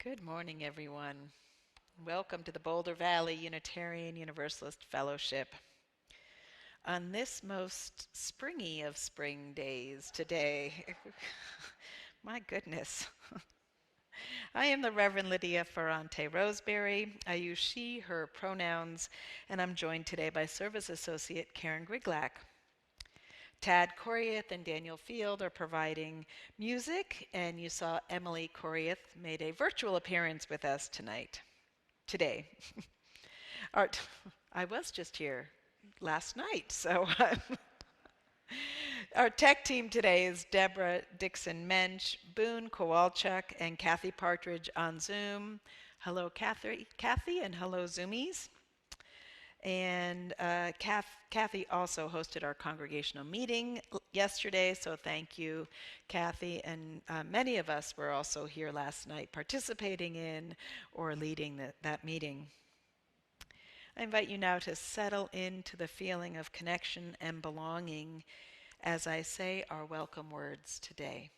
Good morning, everyone. Welcome to the Boulder Valley Unitarian Universalist Fellowship. On this most springy of spring days today, my goodness, I am the Reverend Lydia Ferrante Roseberry. I use she, her pronouns, and I'm joined today by Service Associate Karen Griglak. Tad Corrieth and Daniel Field are providing music, and you saw Emily Corrieth made a virtual appearance with us today. I was just here last night, so our tech team today is Deborah Dixon-Mensch, Boone Kowalchuk, and Kathy Partridge on Zoom. Hello, Kathy, and hello, Zoomies. And Kathy also hosted our congregational meeting yesterday, so thank you, Kathy. And many of us were also here last night participating in or leading that meeting. I invite you now to settle into the feeling of connection and belonging as I say our welcome words today.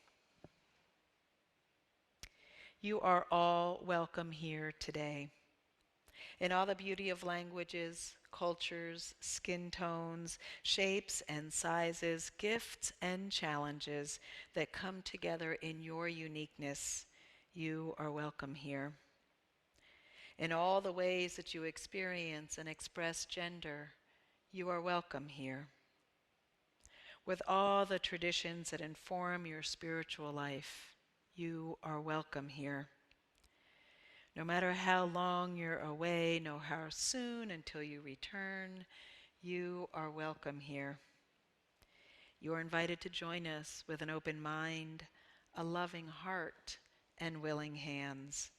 You are all welcome here today. In all the beauty of languages, cultures, skin tones, shapes and sizes, gifts and challenges that come together in your uniqueness, you are welcome here. In all the ways that you experience and express gender, you are welcome here. With all the traditions that inform your spiritual life, you are welcome here. No matter how long you're away, no how soon until you return, you are welcome here. You are invited to join us with an open mind, a loving heart, and willing hands.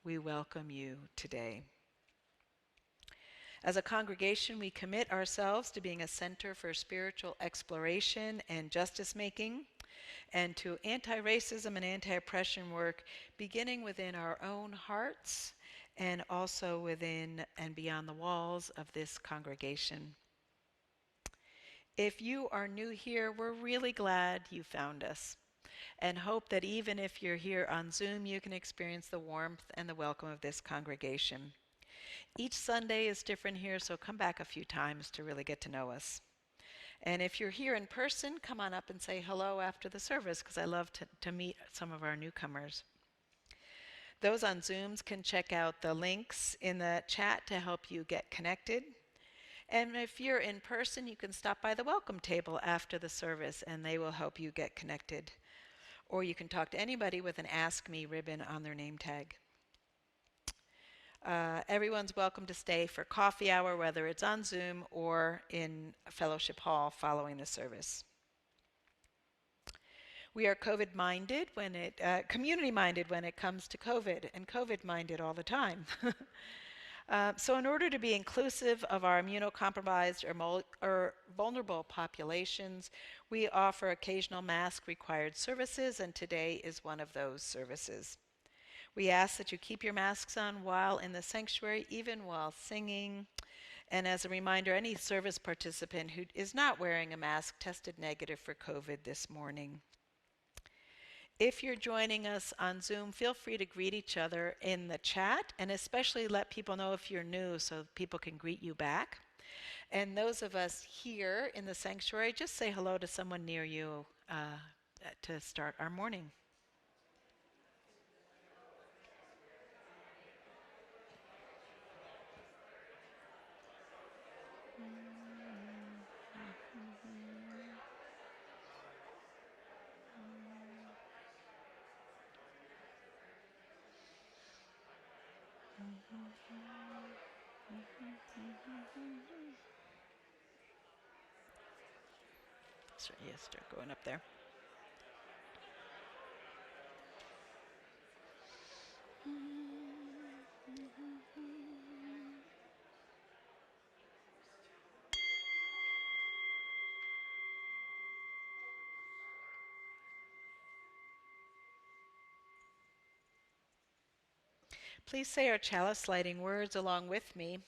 We welcome you today. As a congregation, we commit ourselves to being a center for spiritual exploration and justice-making, and to anti-racism and anti-oppression work beginning within our own hearts and also within and beyond the walls of this congregation. If you are new here, we're really glad you found us and hope that even if you're here on Zoom, you can experience the warmth and the welcome of this congregation. Each Sunday is different here, so come back a few times to really get to know us. And if you're here in person, come on up and say hello after the service, because I love to meet some of our newcomers. Those on Zooms can check out the links in the chat to help you get connected. And if you're in person, you can stop by the welcome table after the service and they will help you get connected. Or you can talk to anybody with an Ask Me ribbon on their name tag. Everyone's welcome to stay for coffee hour, whether it's on Zoom or in Fellowship Hall following the service. We are COVID minded community minded when it comes to COVID, and COVID minded all the time. So in order to be inclusive of our immunocompromised or vulnerable populations, we offer occasional mask required services, and today is one of those services. We ask that you keep your masks on while in the sanctuary, even while singing. And as a reminder, any service participant who is not wearing a mask tested negative for COVID this morning. If you're joining us on Zoom, feel free to greet each other in the chat, and especially let people know if you're new so people can greet you back. And those of us here in the sanctuary, just say hello to someone near you to start our morning. So, yes, start going up there. Please say our chalice lighting words along with me.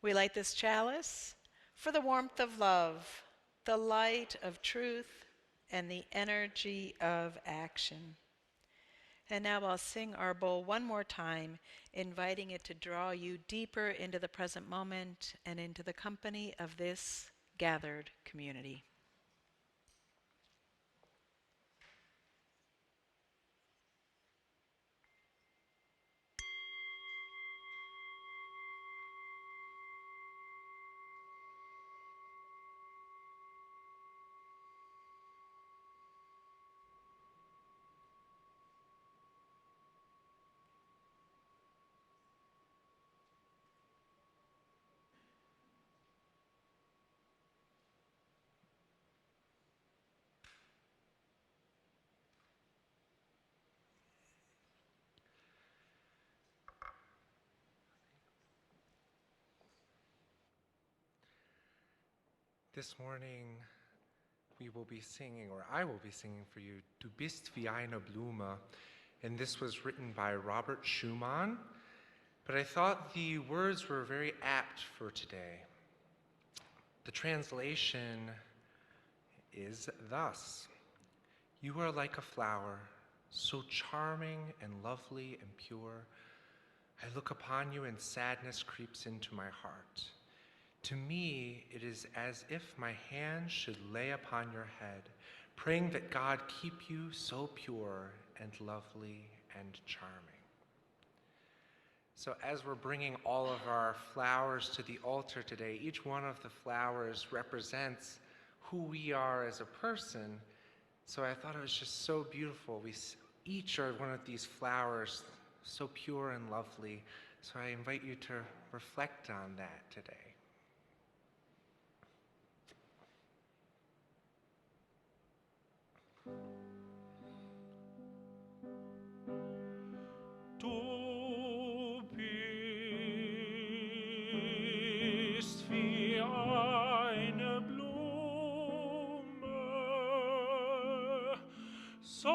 We light this chalice for the warmth of love, the light of truth, and the energy of action. And now I'll sing our bowl one more time, inviting it to draw you deeper into the present moment and into the company of this gathered community. This morning, we will be singing, or I will be singing for you, Du bist wie eine Blume. And this was written by Robert Schumann, but I thought the words were very apt for today. The translation is thus: You are like a flower, so charming and lovely and pure. I look upon you and sadness creeps into my heart. To me, it is as if my hand should lay upon your head, praying that God keep you so pure and lovely and charming. So as we're bringing all of our flowers to the altar today, each one of the flowers represents who we are as a person. So I thought it was just so beautiful. We each are one of these flowers, so pure and lovely. So I invite you to reflect on that today. Du bist wie eine Blume, so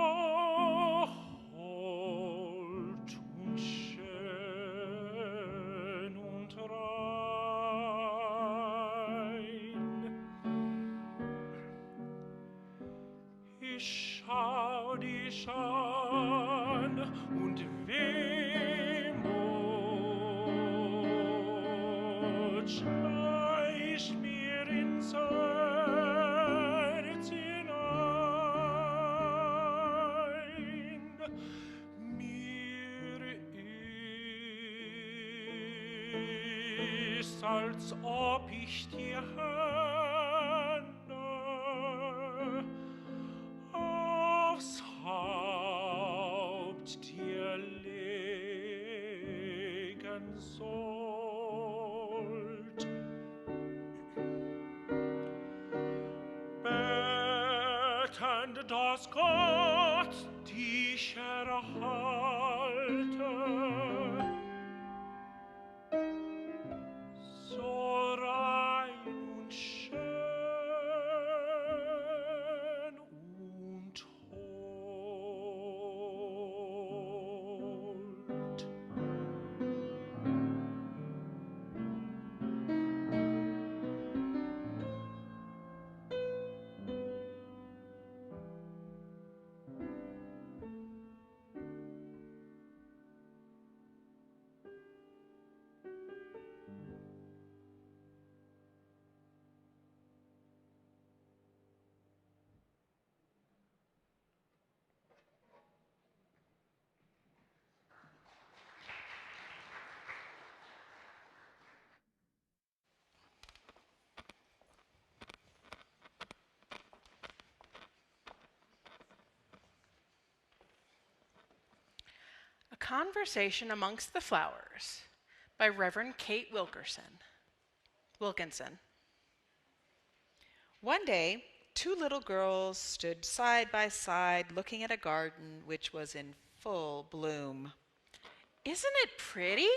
hold und schön und rein. Ich schau dich an und Wehmut schleicht mir ins Herz hinein. ist, als ob ich die Hände aufs Haupt dir legen sollt. Betend, dass Gott dich erhalte, so rein und schön und hold. A Conversation Amongst the Flowers by Reverend Kate Wilkinson. One day, two little girls stood side by side looking at a garden which was in full bloom. "Isn't it pretty?"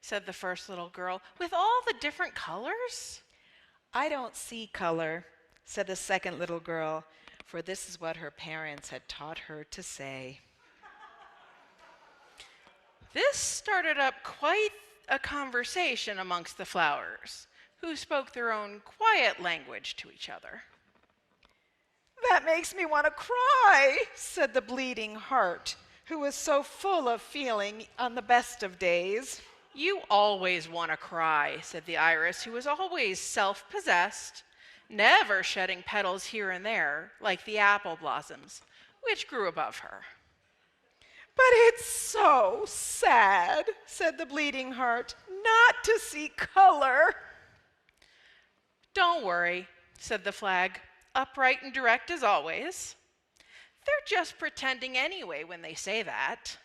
said the first little girl, "with all the different colors?" "I don't see color," said the second little girl, for this is what her parents had taught her to say. This started up quite a conversation amongst the flowers, who spoke their own quiet language to each other. "That makes me want to cry," said the bleeding heart, who was so full of feeling on the best of days. "You always want to cry," said the iris, who was always self-possessed, never shedding petals here and there like the apple blossoms, which grew above her. "But it's so sad," said the bleeding heart, "not to see color." "Don't worry," said the flag, upright and direct as always. "They're just pretending anyway when they say that."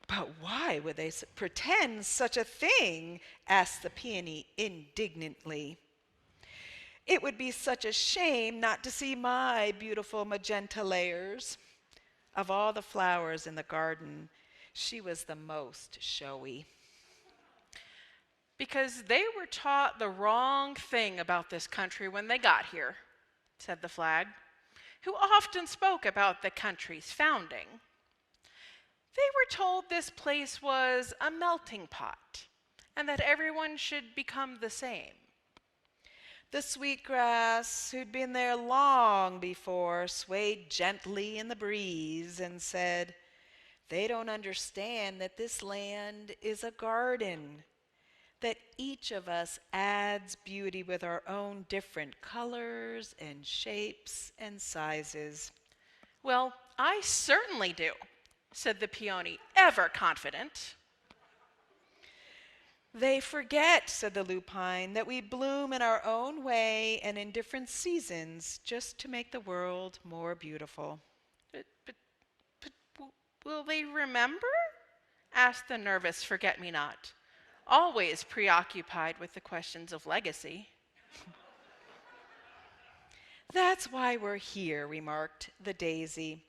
"But why would they pretend such a thing?" asked the peony indignantly. "It would be such a shame not to see my beautiful magenta layers." Of all the flowers in the garden, she was the most showy. "Because they were taught the wrong thing about this country when they got here," said the flag, who often spoke about the country's founding. "They were told this place was a melting pot and that everyone should become the same." The sweetgrass, who'd been there long before, swayed gently in the breeze and said, "They don't understand that this land is a garden, that each of us adds beauty with our own different colors and shapes and sizes." "Well, I certainly do," said the peony, ever confident. "They forget," said the lupine, "that we bloom in our own way and in different seasons just to make the world more beautiful." But will they remember?" asked the nervous forget-me-not, always preoccupied with the questions of legacy. "That's why we're here," remarked the daisy,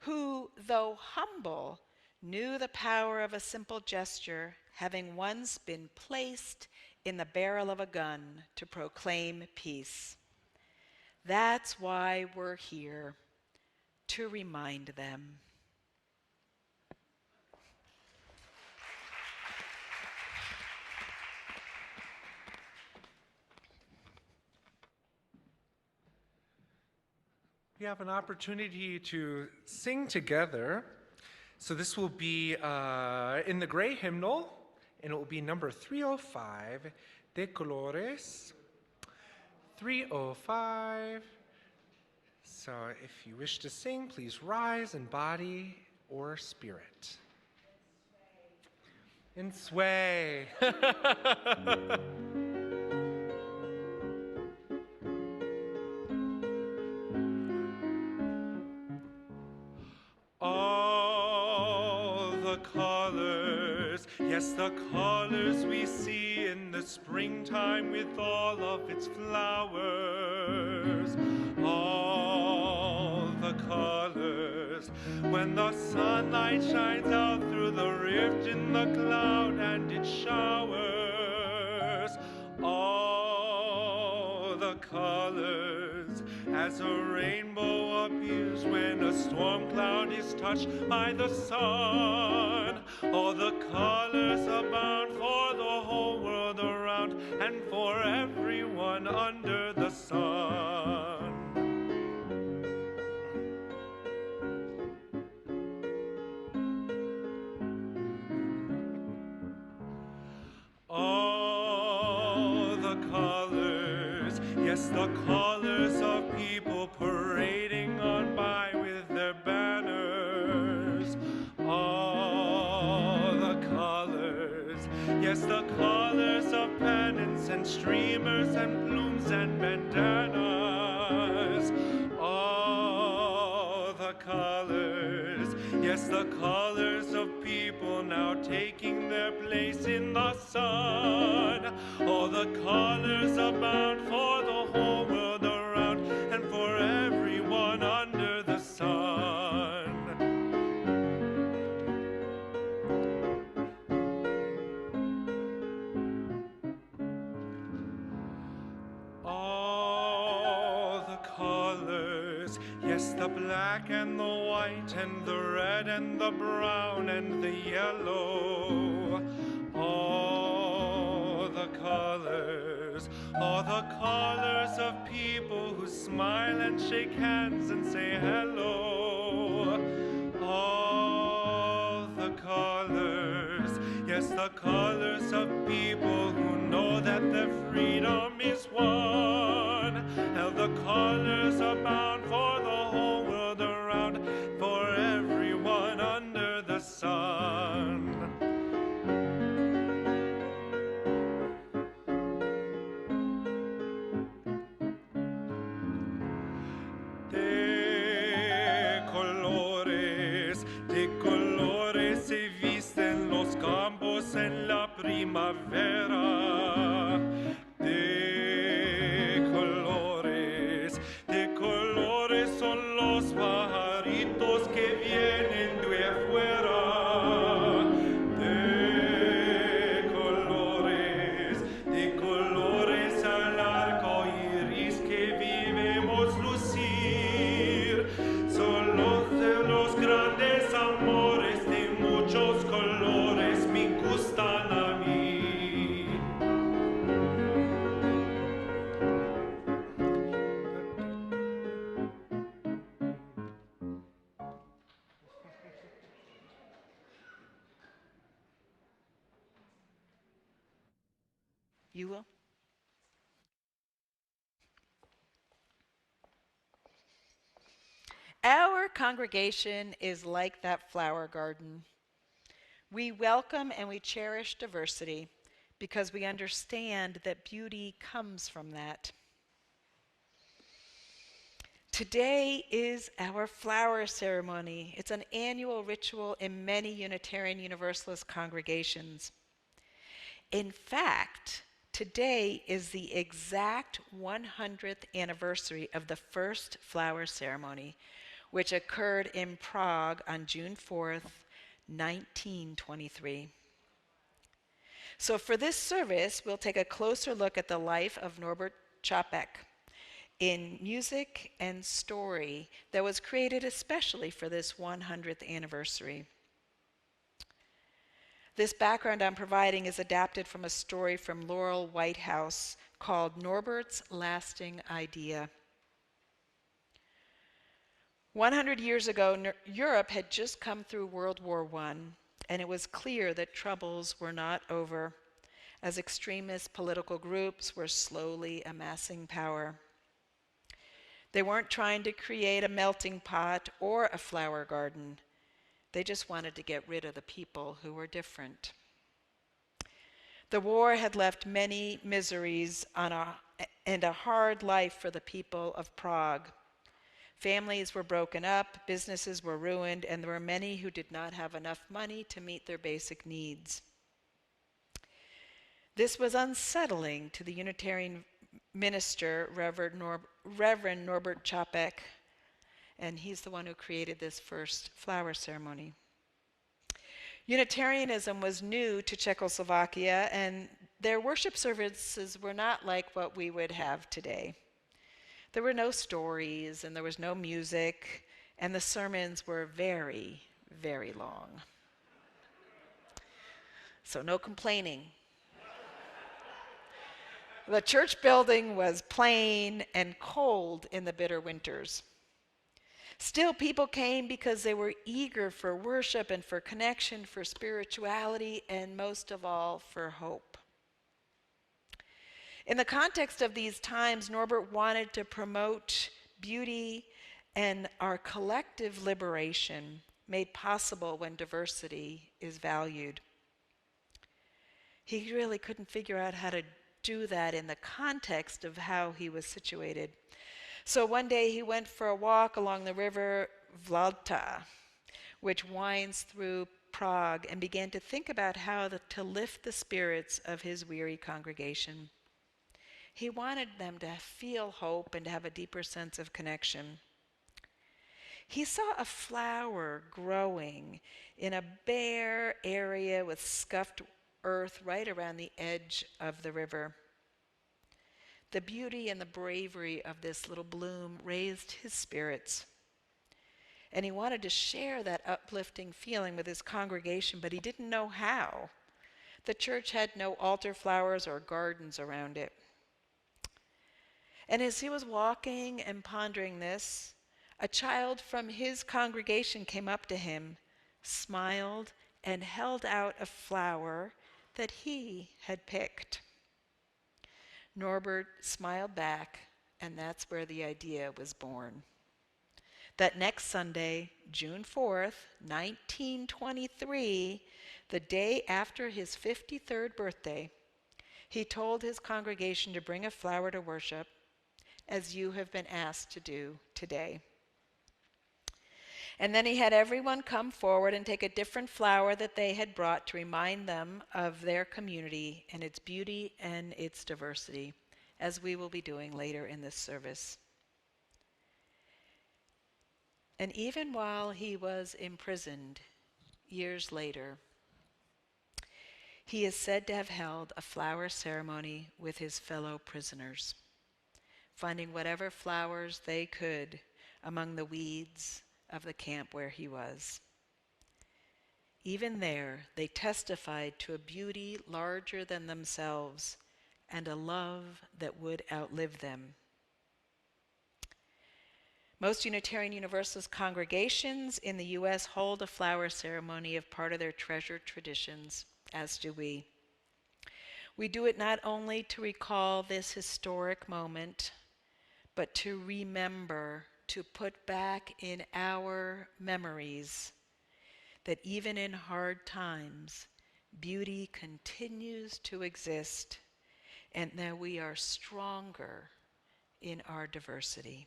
who, though humble, knew the power of a simple gesture, having once been placed in the barrel of a gun to proclaim peace. "That's why we're here, to remind them." We have an opportunity to sing together. So this will be in the gray hymnal, and it will be number 305, De Colores. 305. So if you wish to sing, please rise in body or spirit. and sway. All the colors, yes, the colors we see in the springtime with all of its flowers. All the colors, when the sunlight shines out through the rift in the cloud and it showers. All the colors, as a rainbow appears when a storm cloud is touched by the sun. All the colors abound for the whole world around and for everyone under the sun. All the colors, yes, the colors of people parading on by with their banners. All the colors, yes, the colors of pennants and streamers and plumes and bandanas. All the colors, yes, the colors of people now taking their place in the sun. All the colors abound for the whole world around and for everyone under the sun. All the colors, yes, the black and the white and the red and the brown and the yellow. All the colors of people who smile and shake hands and say hello. All the colors, yes, the colors of people who know that their freedom is won. And the colors abound for the whole world around, for everyone under the sun. De colores se visten los campos en la primavera. De colores son los pajaritos que vienen de afuera. De colores al arco iris que vivimos lucir. Son los grandes amores de muchos colores me gustan a mí. You will? Our congregation is like that flower garden. We welcome and we cherish diversity because we understand that beauty comes from that. Today is our flower ceremony. It's an annual ritual in many Unitarian Universalist congregations. In fact, today is the exact 100th anniversary of the first flower ceremony, which occurred in Prague on June 4th, 1923. So for this service, we'll take a closer look at the life of Norbert Čapek in music and story that was created especially for this 100th anniversary. This background I'm providing is adapted from a story from Laurel Whitehouse called Norbert's Lasting Idea. 100 years ago, Europe had just come through World War I, and it was clear that troubles were not over, as extremist political groups were slowly amassing power. They weren't trying to create a melting pot or a flower garden. They just wanted to get rid of the people who were different. The war had left many miseries and a hard life for the people of Prague. Families were broken up, businesses were ruined, and there were many who did not have enough money to meet their basic needs. This was unsettling to the Unitarian minister, Reverend Norbert Čapek, and he's the one who created this first flower ceremony. Unitarianism was new to Czechoslovakia, and their worship services were not like what we would have today. There were no stories, and there was no music, and the sermons were very, very long. So no complaining. The church building was plain and cold in the bitter winters. Still, people came because they were eager for worship and for connection, for spirituality, and most of all, for hope. In the context of these times, Norbert wanted to promote beauty and our collective liberation made possible when diversity is valued. He really couldn't figure out how to do that in the context of how he was situated. So one day he went for a walk along the river Vltava, which winds through Prague, and began to think about how to lift the spirits of his weary congregation. He wanted them to feel hope and to have a deeper sense of connection. He saw a flower growing in a bare area with scuffed earth right around the edge of the river. The beauty and the bravery of this little bloom raised his spirits. And he wanted to share that uplifting feeling with his congregation, but he didn't know how. The church had no altar flowers or gardens around it. And as he was walking and pondering this, a child from his congregation came up to him, smiled, and held out a flower that he had picked. Norbert smiled back, and that's where the idea was born. That next Sunday, June 4th, 1923, the day after his 53rd birthday, he told his congregation to bring a flower to worship, as you have been asked to do today. And then he had everyone come forward and take a different flower that they had brought to remind them of their community and its beauty and its diversity, as we will be doing later in this service. And even while he was imprisoned, years later, he is said to have held a flower ceremony with his fellow prisoners, finding whatever flowers they could among the weeds of the camp where he was. Even there, they testified to a beauty larger than themselves and a love that would outlive them. Most Unitarian Universalist congregations in the U.S. hold a flower ceremony as part of their treasured traditions, as do we. We do it not only to recall this historic moment, but to remember, to put back in our memories that even in hard times, beauty continues to exist and that we are stronger in our diversity.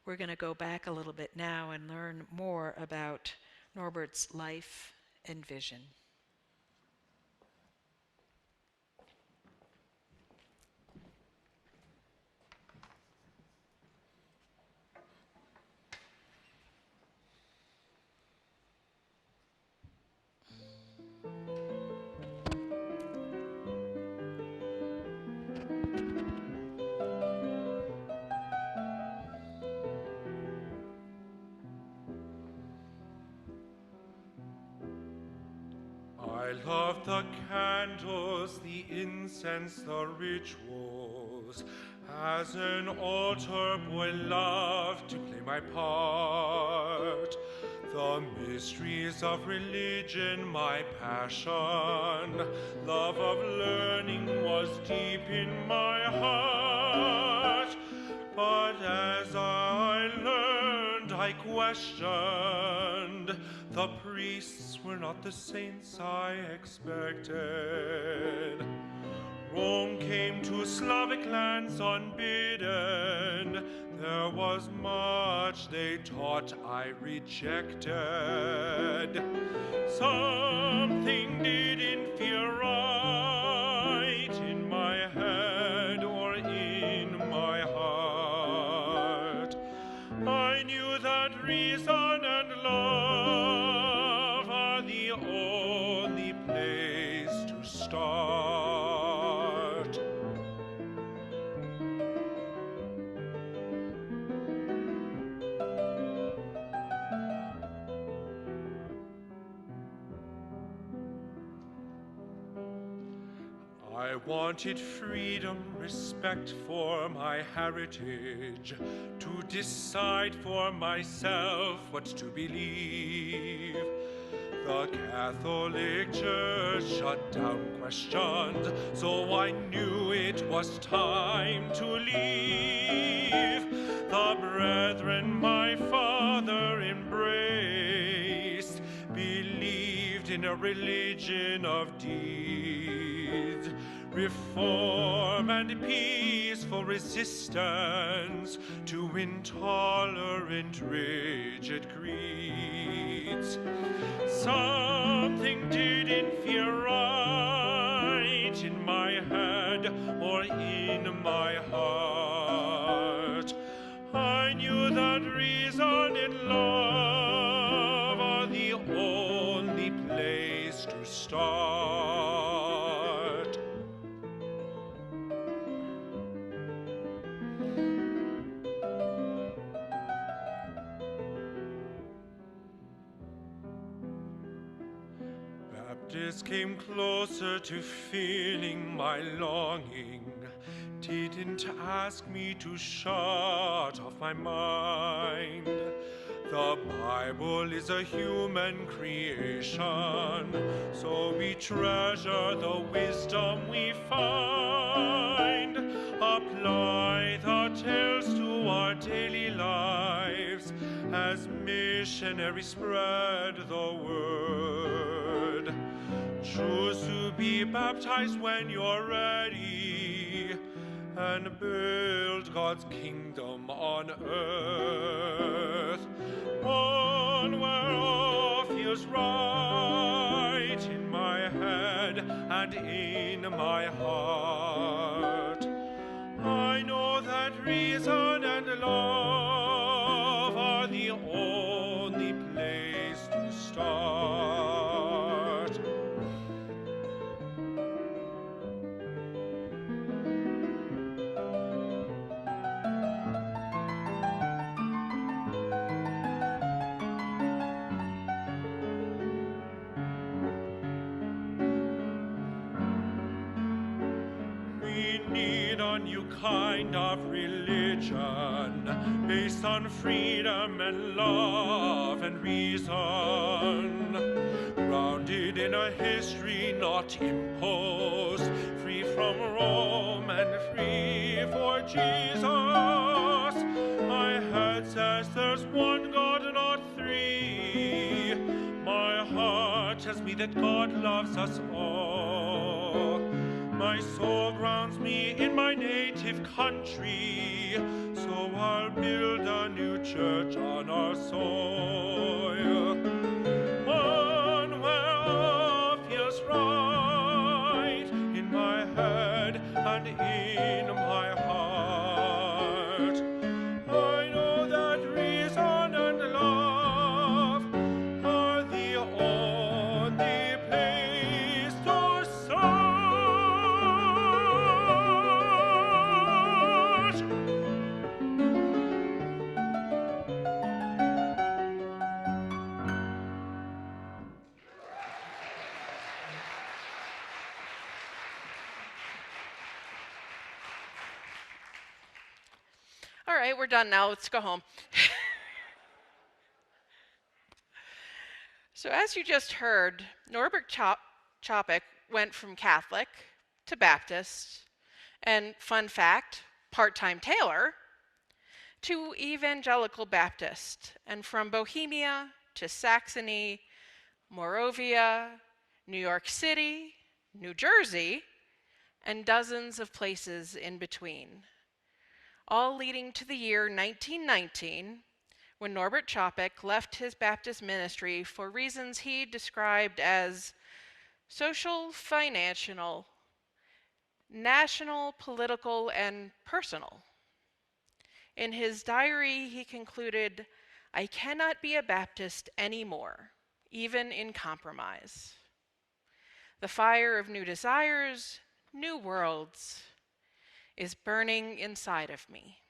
We're going to go back a little bit now and learn more about Norbert's life and vision. I love the candles, the incense, the rituals. As an altar boy, love to play my part. The mysteries of religion, my passion. Love of learning was deep in my heart. But as I learned, I questioned The priests were not the saints I expected. Rome came to Slavic lands unbidden. There was much they taught I rejected. Something didn't feel right in my head or in my heart. I knew that reason and love are the only place to start. I wanted freedom, respect for my heritage, to decide for myself what to believe. The Catholic Church shut down questions, so I knew it was time to leave. The brethren my father embraced believed in a religion of deeds, reform and peaceful resistance to intolerant, rigid creeds. Something didn't feel right in my head or in my heart. I knew that reason and love are the only place to start. Baptists came closer to feeling my longing, didn't ask me to shut off my mind. The Bible is a human creation, so we treasure the wisdom we find. Apply the tales to our daily lives as missionaries spread the word. Choose to be baptized when you're ready and build God's kingdom on earth. One where all feels right in my head and in my heart. I know that reason and love are the only place to start. We need a new kind of religion based on freedom and love and reason, grounded in a history not imposed, free from Rome and free for Jesus. My head says there's one God, not three. My heart tells me that God loves us all. My soul grounds me in my native country, so I'll build a new church on our soil. One where all feels right in my head and in my heart. I know that reason and love are the only place to start. All right, we're done now. Let's go home. So as you just heard, Norbert Chopik went from Catholic to Baptist, and fun fact, part-time tailor, to evangelical Baptist, and from Bohemia to Saxony Morovia, New York City, New Jersey, and dozens of places in between, all leading to the year 1919, when Norbert Chopik left his Baptist ministry for reasons he described as social, financial, national, political, and personal. In his diary, he concluded, "I cannot be a Baptist anymore, even in compromise. The fire of new desires, new worlds, is burning inside of me."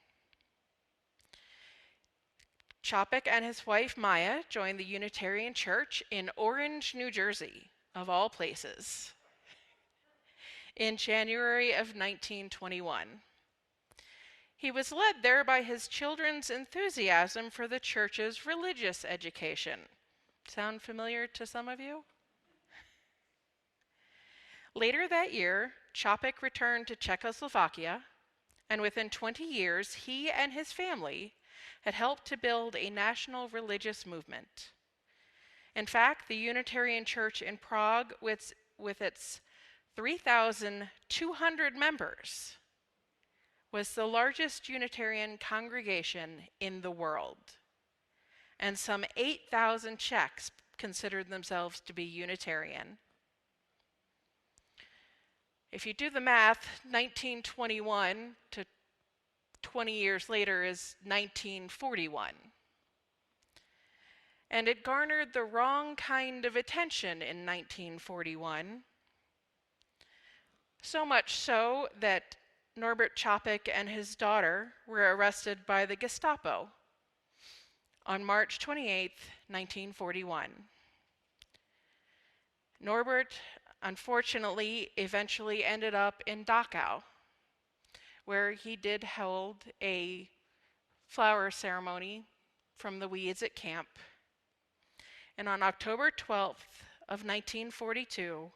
Chopik and his wife Maya joined the Unitarian Church in Orange, New Jersey, of all places, in January of 1921. He was led there by his children's enthusiasm for the church's religious education. Sound familiar to some of you? Later that year, Chopik returned to Czechoslovakia, and within 20 years, he and his family had helped to build a national religious movement. In fact, the Unitarian Church in Prague, with its 3,200 members, was the largest Unitarian congregation in the world, and some 8,000 Czechs considered themselves to be Unitarian. If you do the math, 1921 to 20 years later is 1941. And it garnered the wrong kind of attention in 1941, so much so that Norbert Chopik and his daughter were arrested by the Gestapo on March 28, 1941. Norbert, unfortunately, eventually ended up in Dachau, where he did hold a flower ceremony from the weeds at camp. And on October 12th of 1942,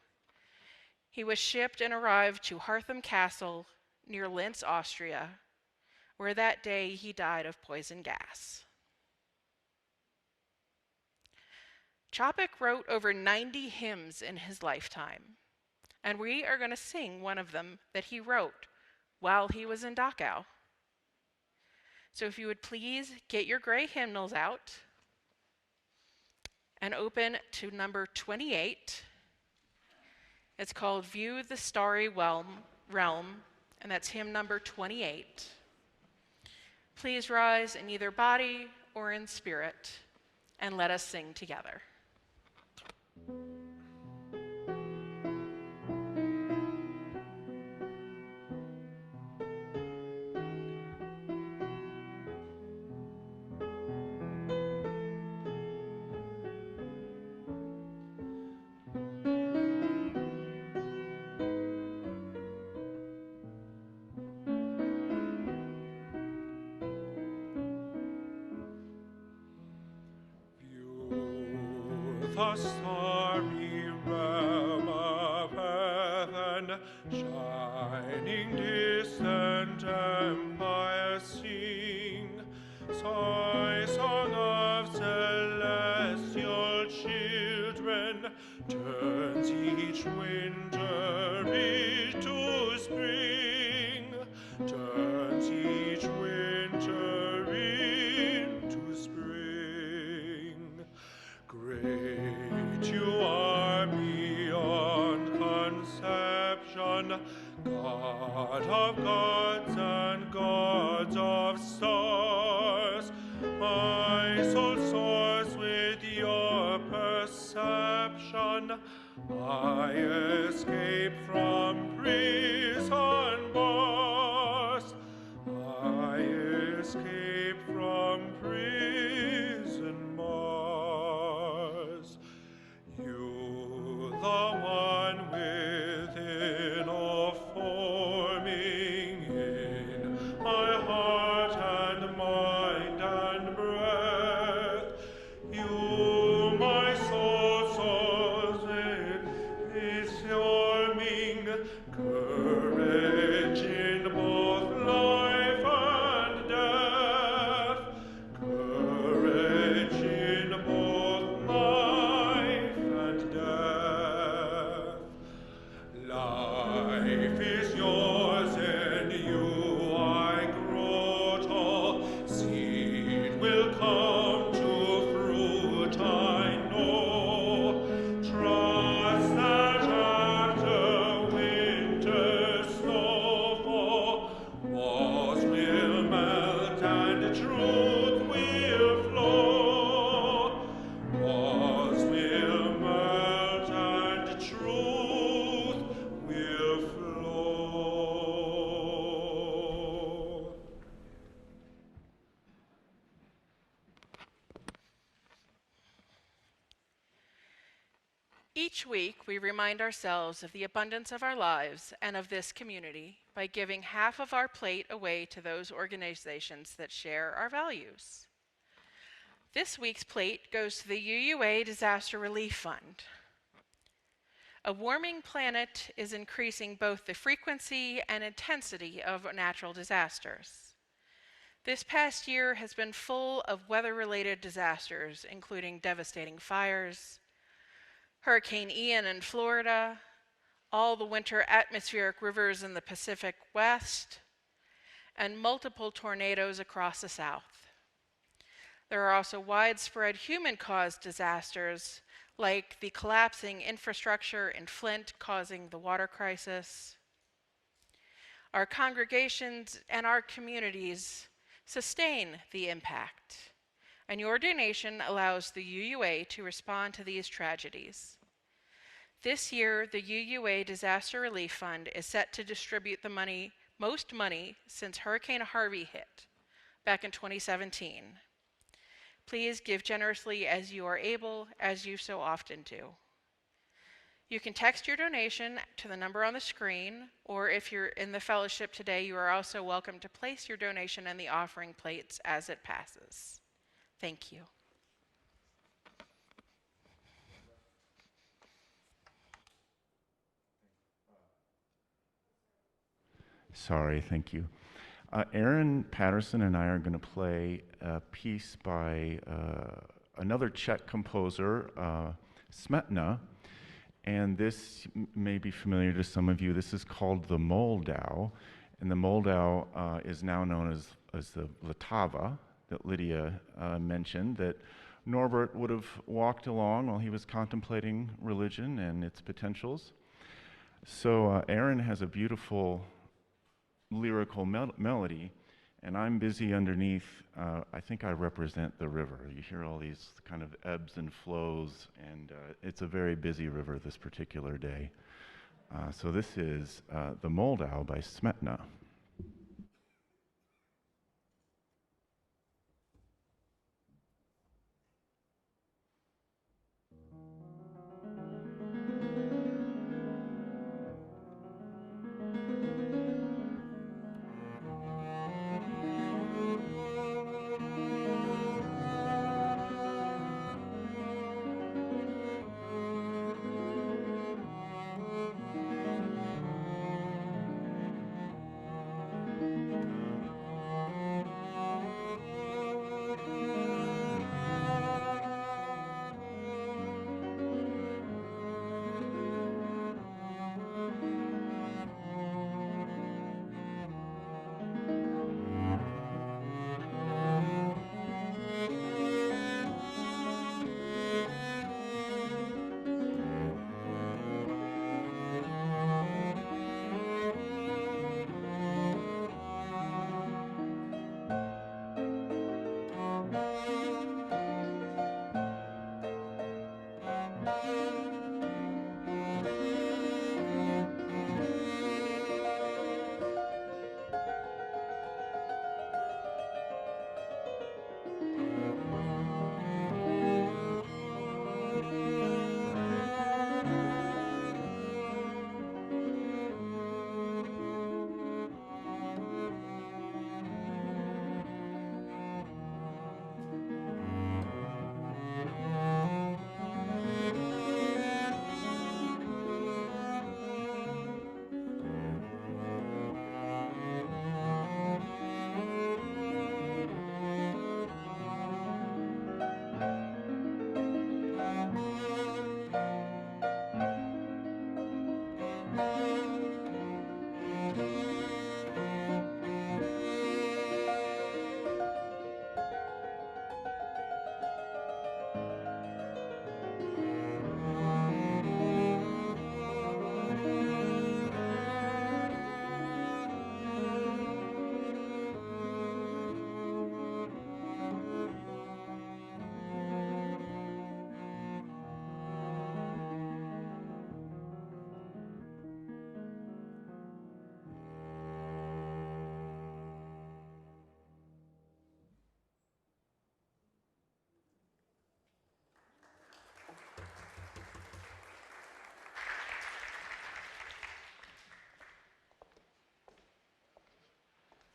he was shipped and arrived to Hartham Castle near Linz, Austria, where that day he died of poison gas. Chopik wrote over 90 hymns in his lifetime, and we are going to sing one of them that he wrote while he was in Dachau. So if you would please get your gray hymnals out and open to number 28. It's called "View the Starry Realm," and that's hymn number 28. Please rise in either body or in spirit, and let us sing together. The starry realm of heaven, shining distant empires sing, sigh song of celestial children, turns each winter into spring, turns each winter into spring. Great you are beyond conception, God of gods and gods of stars. My soul soars with your perception. I escape from prison bars. I escape from prison bars. You, the one within, all forming in my heart and mind and breath. You, my soul soars with, is forming courage in both life and death. Courage in both life week, we remind ourselves of the abundance of our lives and of this community by giving half of our plate away to those organizations that share our values. This week's plate goes to the UUA Disaster Relief Fund. A warming planet is increasing both the frequency and intensity of natural disasters. This past year has been full of weather-related disasters, including devastating fires, Hurricane Ian in Florida, all the winter atmospheric rivers in the Pacific West, and multiple tornadoes across the South. There are also widespread human-caused disasters, like the collapsing infrastructure in Flint causing the water crisis. Our congregations and our communities sustain the impact, and your donation allows the UUA to respond to these tragedies. This year, the UUA Disaster Relief Fund is set to distribute the most money since Hurricane Harvey hit back in 2017. Please give generously as you are able, as you so often do. You can text your donation to the number on the screen, or if you're in the fellowship today, you are also welcome to place your donation in the offering plates as it passes. Thank you. Sorry, thank you. Aaron Patterson and I are going to play a piece by another Czech composer, Smetana, and this may be familiar to some of you. This is called the Moldau, and the Moldau is now known as the Vltava that Lydia mentioned, that Norbert would have walked along while he was contemplating religion and its potentials. So Aaron has a beautiful lyrical melody, and I'm busy underneath. I think I represent the river. You hear all these kind of ebbs and flows, and it's a very busy river this particular day. So this is the Moldau by Smetana.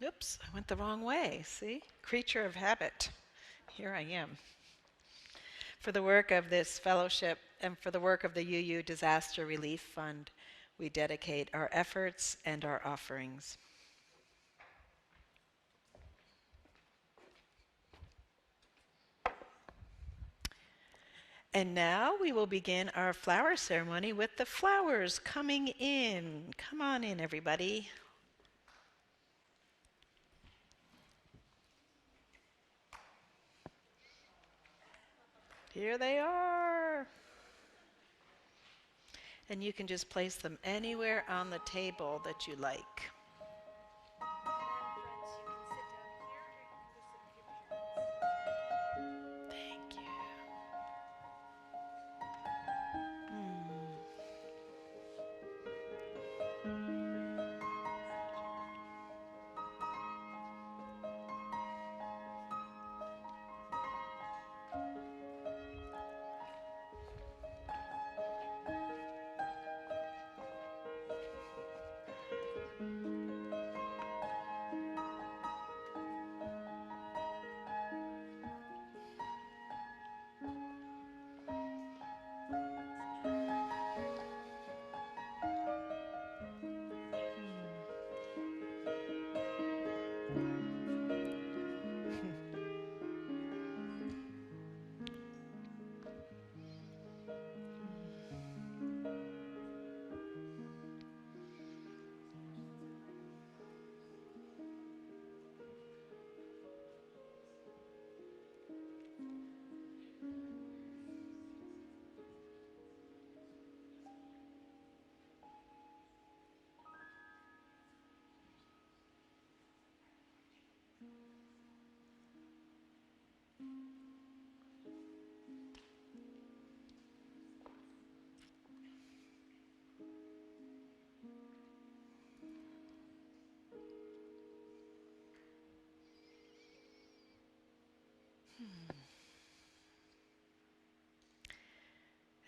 Oops, I went the wrong way. See? Creature of habit. Here I am. For the work of this fellowship and for the work of the UU Disaster Relief Fund, we dedicate our efforts and our offerings. And now we will begin our flower ceremony with the flowers coming in. Come on in, everybody. Here they are. And you can just place them anywhere on the table that you like. Thank you.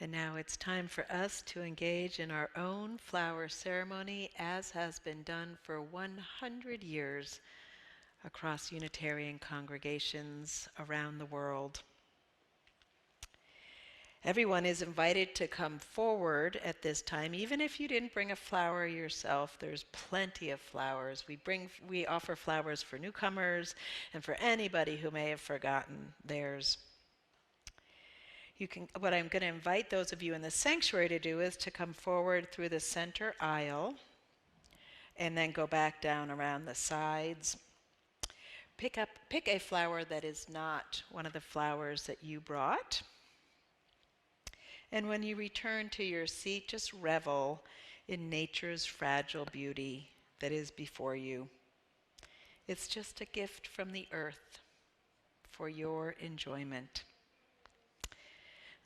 And now it's time for us to engage in our own flower ceremony, as has been done for 100 years across Unitarian congregations around the world. Everyone is invited to come forward at this time. Even if you didn't bring a flower yourself, there's plenty of flowers. We offer flowers for newcomers and for anybody who may have forgotten theirs. What I'm going to invite those of you in the sanctuary to do is to come forward through the center aisle and then go back down around the sides. Pick a flower that is not one of the flowers that you brought. And when you return to your seat, just revel in nature's fragile beauty that is before you. It's just a gift from the earth for your enjoyment.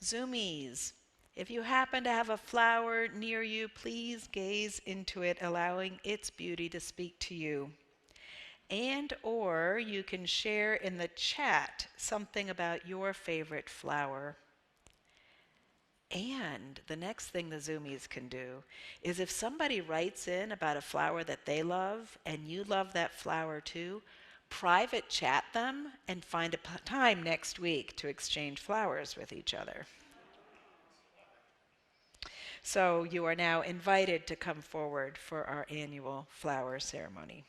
Zoomies, if you happen to have a flower near you, please gaze into it, allowing its beauty to speak to you. And or you can share in the chat something about your favorite flower. And the next thing the Zoomies can do is if somebody writes in about a flower that they love and you love that flower too, private chat them and find a time next week to exchange flowers with each other. So you are now invited to come forward for our annual flower ceremony.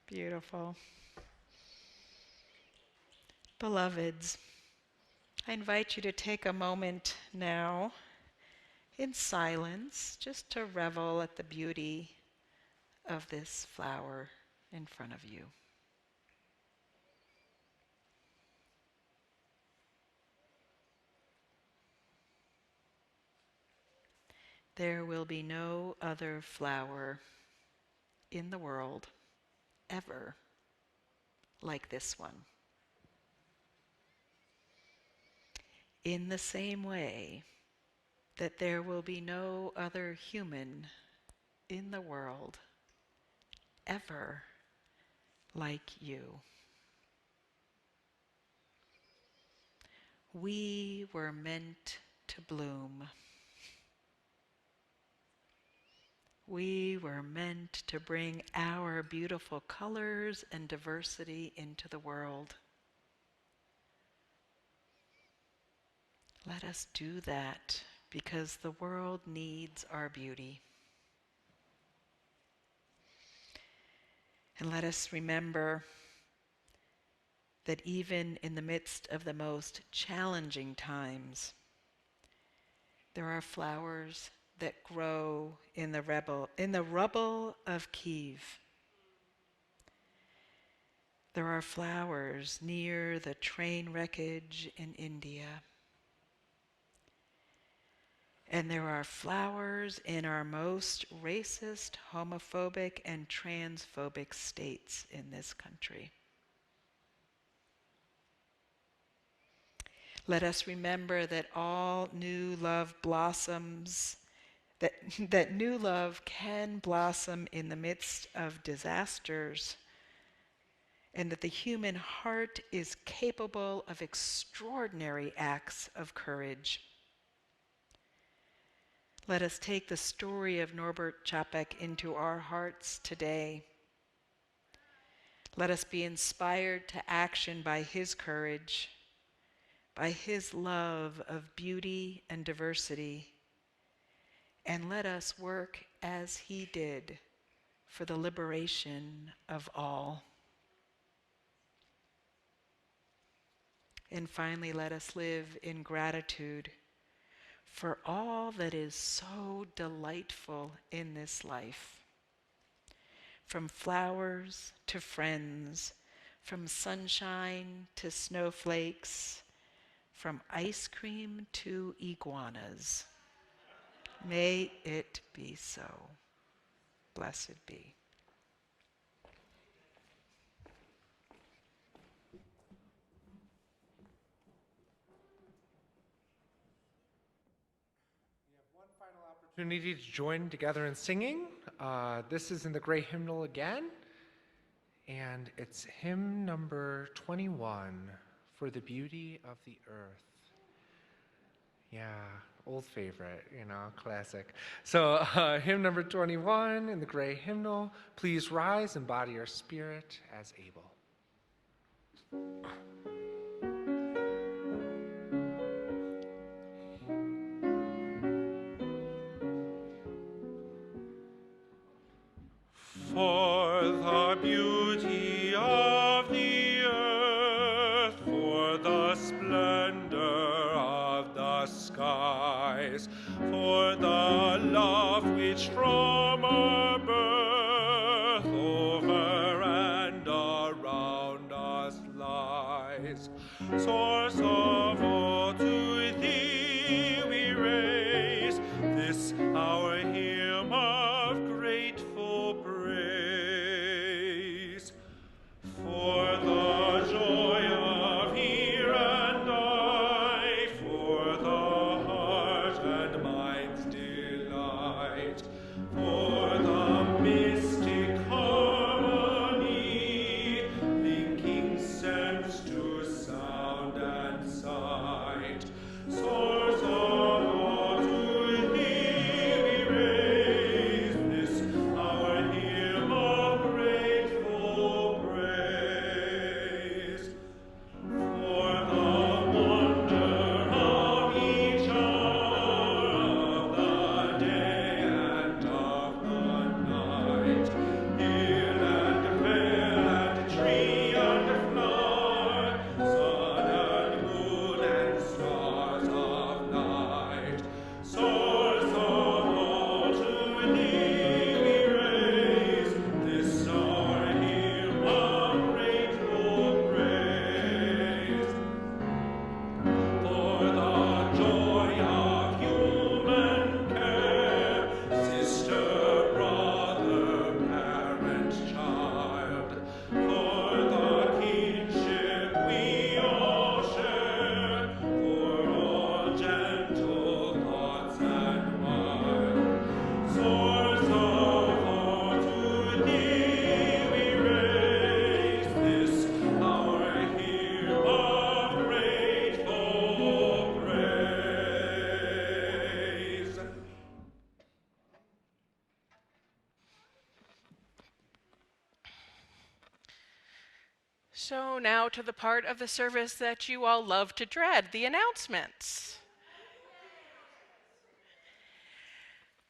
Beautiful. Beloveds, I invite you to take a moment now in silence just to revel at the beauty of this flower in front of you. There will be no other flower in the world ever like this one. In the same way that there will be no other human in the world ever like you. We were meant to bloom. We were meant to bring our beautiful colors and diversity into the world. Let us do that because the world needs our beauty. And let us remember that even in the midst of the most challenging times, there are flowers that grow in the rubble of Kyiv. There are flowers near the train wreckage in India. And there are flowers in our most racist, homophobic, and transphobic states in this country. Let us remember that all new love blossoms, that new love can blossom in the midst of disasters, and that the human heart is capable of extraordinary acts of courage. Let us take the story of Norbert Čapek into our hearts today. Let us be inspired to action by his courage, by his love of beauty and diversity, and let us work as he did for the liberation of all. And finally, let us live in gratitude for all that is so delightful in this life. From flowers to friends, from sunshine to snowflakes, from ice cream to iguanas. May it be so. Blessed be. Opportunity to join together in singing. This is in the Gray Hymnal again, and it's hymn number 21, For the Beauty of the Earth. Yeah, old favorite, classic. So hymn number 21 in the Gray Hymnal. Please rise and body your spirit as able. For the beauty of the earth, for the splendor of the skies, for the love which from our birth over and around us lies. Source of all, to thee we raise this our hymn of grateful praise. For the joy of ear and eye, for the heart and mind's delight, for the mystic harmony, linking sense to sound and sight. Source of all, to thee we raise this our hymn of grateful praise. For the wonder of each hour of the day So now to the part of the service that you all love to dread, the announcements.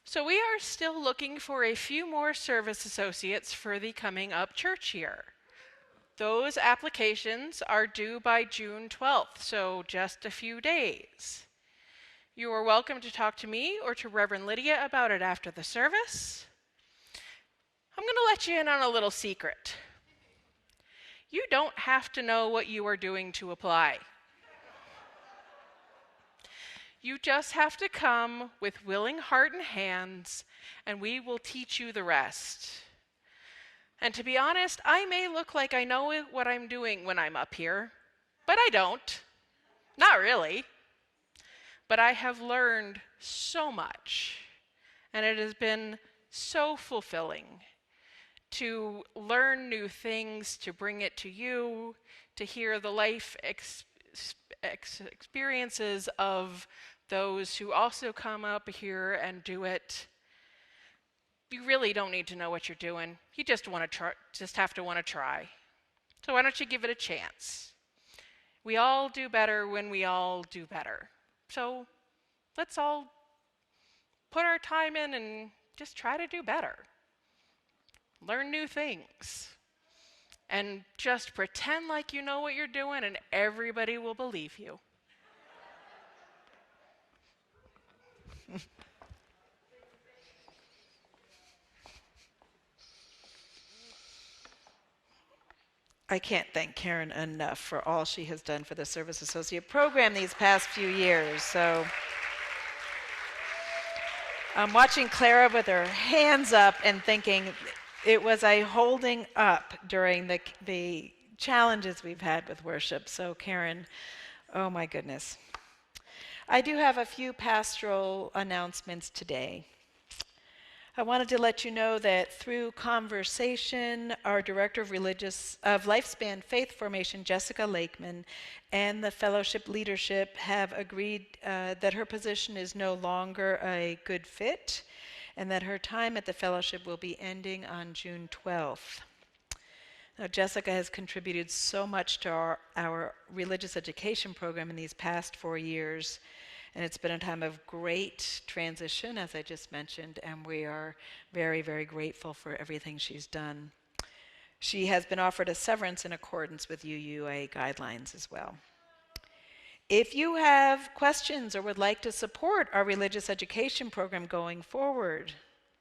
So we are still looking for a few more service associates for the coming up church year. Those applications are due by June 12th, so just a few days. You are welcome to talk to me or to Reverend Lydia about it after the service. I'm going to let you in on a little secret. You don't have to know what you are doing to apply. You just have to come with willing heart and hands, and we will teach you the rest. And to be honest, I may look like I know what I'm doing when I'm up here, but I don't. Not really. But I have learned so much, and it has been so fulfilling to learn new things, to bring it to you, to hear the life experiences of those who also come up here and do it. You really don't need to know what you're doing. You just have to want to try. So why don't you give it a chance? We all do better when we all do better. So let's all put our time in and just try to do better. Learn new things. And just pretend like you know what you're doing and everybody will believe you. I can't thank Karen enough for all she has done for the Service Associate program these past few years. So I'm watching Clara with her hands up and thinking it was a holding up during the challenges we've had with worship. So Karen, oh my goodness. I do have a few pastoral announcements today. I wanted to let you know that through conversation, our Director of Lifespan Faith Formation, Jessica Lakeman, and the fellowship leadership have agreed that her position is no longer a good fit and that her time at the fellowship will be ending on June 12th. Now, Jessica has contributed so much to our religious education program in these past 4 years. And it's been a time of great transition, as I just mentioned, and we are very, very grateful for everything she's done. She has been offered a severance in accordance with UUA guidelines as well. If you have questions or would like to support our religious education program going forward,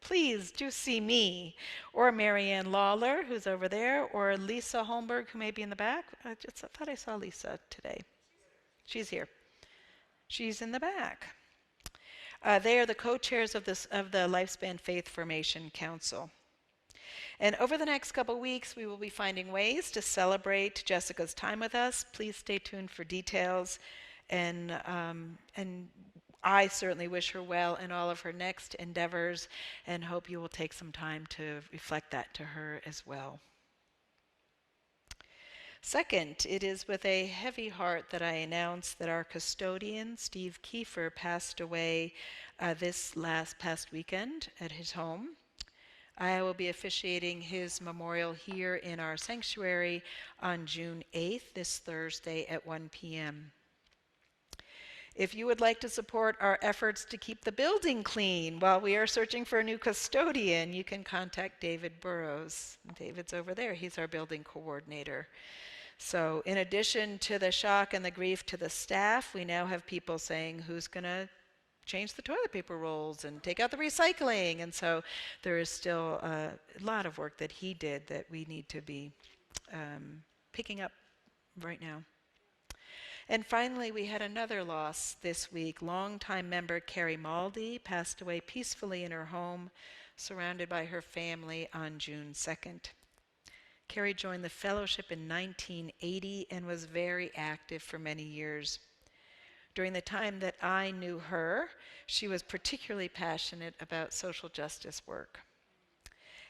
please do see me or Marianne Lawler, who's over there, or Lisa Holmberg, who may be in the back. I thought I saw Lisa today. She's here. She's in the back. They are the co-chairs of the Lifespan Faith Formation Council. And over the next couple weeks, we will be finding ways to celebrate Jessica's time with us. Please stay tuned for details. And I certainly wish her well in all of her next endeavors and hope you will take some time to reflect that to her as well. Second, it is with a heavy heart that I announce that our custodian, Steve Kiefer, passed away this past weekend at his home. I will be officiating his memorial here in our sanctuary on June 8th, this Thursday at 1 p.m. If you would like to support our efforts to keep the building clean while we are searching for a new custodian, you can contact David Burrows. David's over there. He's our building coordinator. So in addition to the shock and the grief to the staff, we now have people saying, who's going to change the toilet paper rolls and take out the recycling? And so there is still a lot of work that he did that we need to be picking up right now. And finally, we had another loss this week. Longtime member Carrie Maldy passed away peacefully in her home, surrounded by her family on June 2nd. Carrie joined the fellowship in 1980 and was very active for many years. During the time that I knew her, she was particularly passionate about social justice work.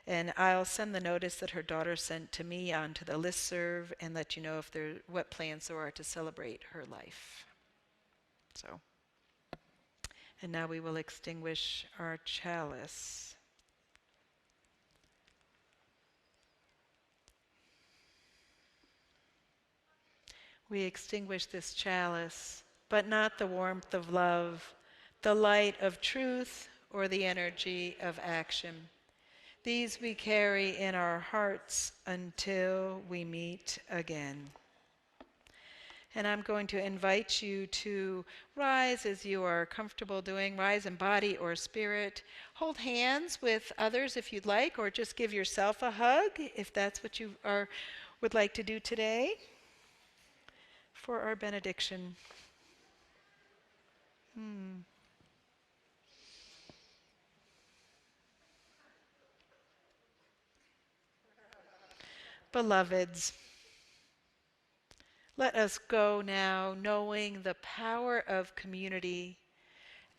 And I'll send the notice that her daughter sent to me onto the listserv and let you know what plans there are to celebrate her life. So, and now we will extinguish our chalice. we extinguish this chalice, but not the warmth of love, the light of truth, or the energy of action. These we carry in our hearts until we meet again. And I'm going to invite you to rise as you are comfortable doing, rise in body or spirit. Hold hands with others if you'd like, or just give yourself a hug if that's what you would like to do today for our benediction. Beloveds, let us go now knowing the power of community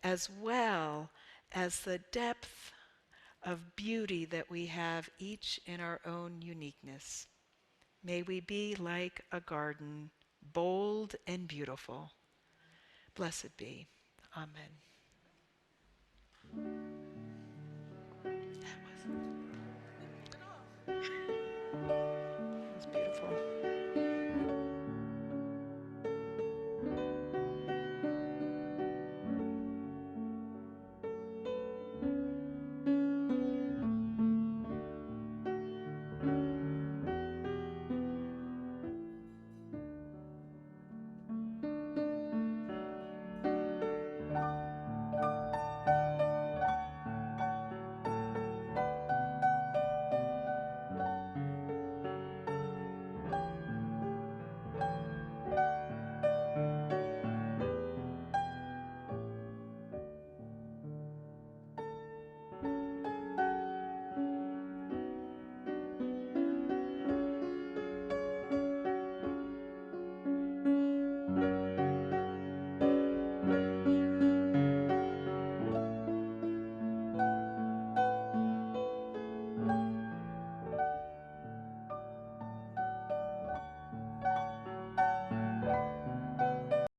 as well as the depth of beauty that we have each in our own uniqueness. May we be like a garden, bold and beautiful. Blessed be. Amen. That was